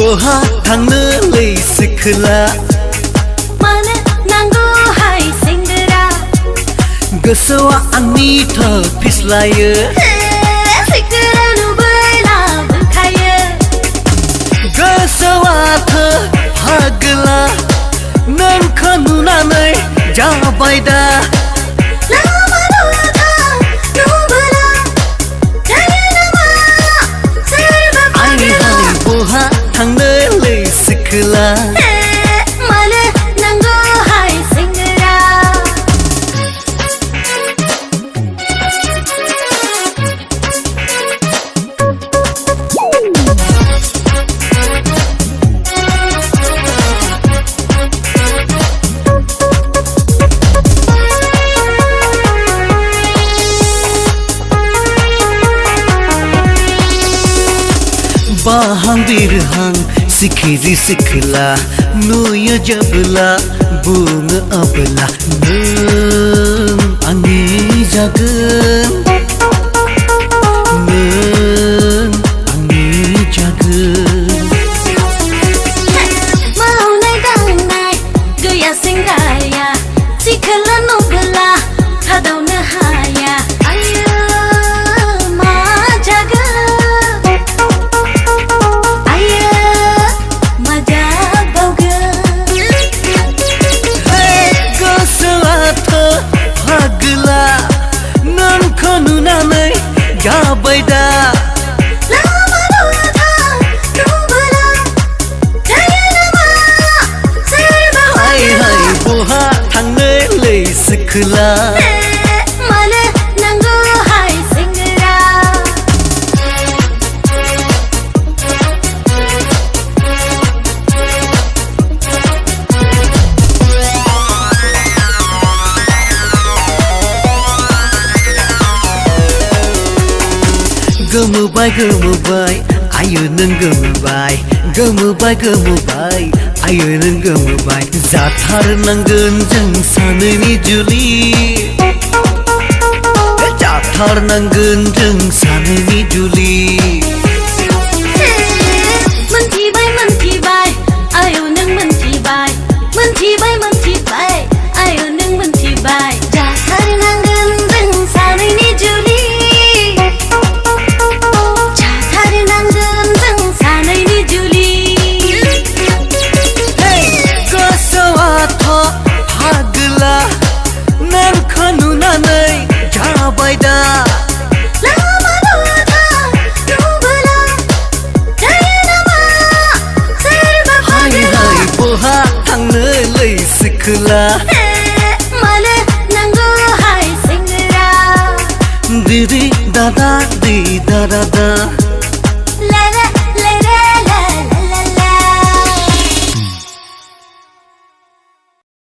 बहा थांनोलै सिख्ला मानो नांगौहाय सेंग्रा गोसोआ आंनिथ' फिस्लायो सिख्ला नुबोला बुंखायो गोसोआथ' फागला नोंखौ नुनानै जाबाय दा बहा थांनोलै सिख्ला मानो नांगौहाय सेंग्रा बाहां बिरहां सिखिरि सिख्ला नुयो जेब्ला बुङो अब्ला नों आंनि जागोन नों आंनि जागोन मावनाय दांनाय गैया सेंग्राया सिख्ला नुबोला थादावनो हाया आयो मा जागोन जाबाय दा बहा थांनोलै सिख्ला मानो नांगौहाय सेंग्रा गोमोबाय आयो नों गोमोबाय गोमोबाय आयो नों गोमोबाय जाथारनांगोन जों सानैनि जुलि जाथारनांगोन जों सानैनि जुलि मोनथिबाय आयो नों मोनथिबाय आयो नों मोनथिबाय जाथारनांगोन जों सानैनि जुलि जाबाय दा बहा थांनोलै सिख्ला मानो नांगौहाय सेंग्रा दिरि दादा दै दादा